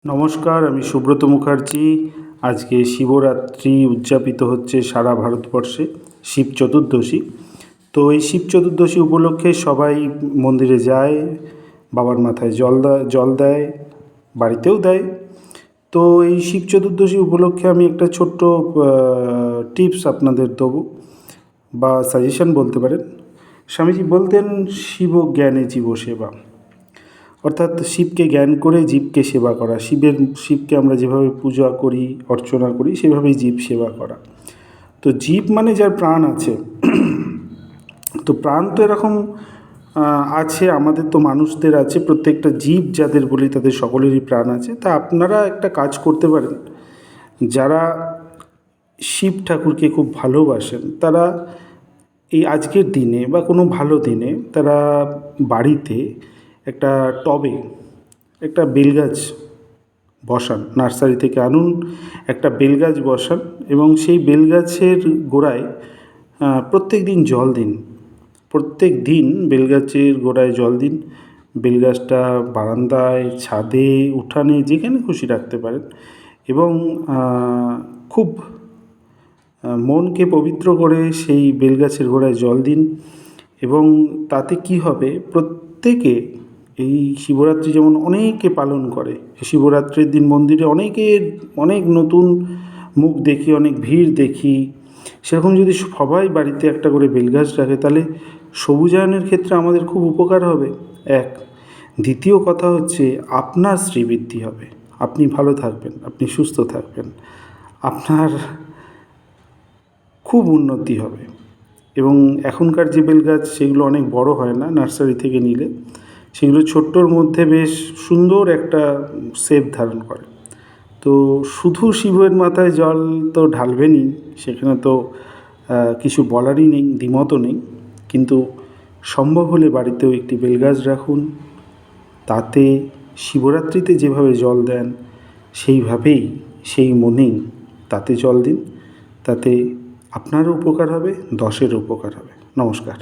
নমস্কার, আমি সুব্রত মুখার্জি। আজকে শিবরাত্রি উদযাপিত হচ্ছে সারা ভারতবর্ষে, শিব চতুর্দশী। তো এই শিব চতুর্দশী উপলক্ষে সবাই মন্দিরে যায়, বাবার মাথায় জল দেয়, বাড়িতেও দেয়। তো এই শিব চতুর্দশী উপলক্ষে আমি একটা ছোট্ট টিপস আপনাদের দেবো বা সাজেশন বলতে পারেন। স্বামীজি বলতেন, শিব জ্ঞানে জীব সেবা, অর্থাৎ শিবকে জ্ঞান করে জীবকে সেবা করা। শিবকে আমরা যেভাবে পূজা করি, অর্চনা করি, সেভাবেই জীব সেবা করা। তো জীব মানে যার প্রাণ আছে। তো প্রাণ তো এরকম আছে, আমাদের তো মানুষদের আছে, প্রত্যেকটা জীব যাদের বলি তাদের সকলেরই প্রাণ আছে। তা আপনারা একটা কাজ করতে পারেন, যারা শিব ঠাকুরকে খুব ভালোবাসেন তারা এই আজকের দিনে বা কোনো ভালো দিনে তারা বাড়িতে একটা টবে একটা বেলগাছ বসান, নার্সারি থেকে আনুন, একটা বেলগাছ বসান এবং সেই বেলগাছের গোড়ায় প্রত্যেক দিন জল দিন। প্রত্যেক দিন বেলগাছের গোড়ায় জল দিন। বেলগাছটা বারান্দায়, ছাদে, উঠানে, যেখানে খুশি রাখতে পারেন এবং খুব মনকে পবিত্র করে সেই বেলগাছের গোড়ায় জল দিন। এবং তাতে কি হবে, প্রত্যেকে এই শিবরাত্রি যেমন অনেকে পালন করে, শিবরাত্রির দিন মন্দিরে অনেক নতুন মুখ দেখি, অনেক ভিড় দেখি। সেরকম যদি সবাই বাড়িতে একটা করে বেলগাছ রাখে, তাহলে সবুজায়নের ক্ষেত্রে আমাদের খুব উপকার হবে। এক, দ্বিতীয় কথা হচ্ছে আপনার শ্রীবৃদ্ধি হবে, আপনি ভালো থাকবেন, আপনি সুস্থ থাকবেন, আপনার খুব উন্নতি হবে। এবং এখনকার যে বেলগাছ সেগুলো অনেক বড় হয় না, নার্সারি থেকে নিলে সেগুলো ছোট্টোর মধ্যে বেশ সুন্দর একটা শেপ ধারণ করে। তো শুধু শিবের মাথায় জল তো ঢালবেনই, সেখানে তো কিছু বলারই নেই, দ্বিমতও নেই। কিন্তু সম্ভব হলে বাড়িতেও একটি বেলগাছ রাখুন, তাতে শিবরাত্রিতে যেভাবে জল দেন সেইভাবেই, সেই মনেই তাতে জল দিন। তাতে আপনারও উপকার হবে, 10-এরও উপকার হবে। নমস্কার।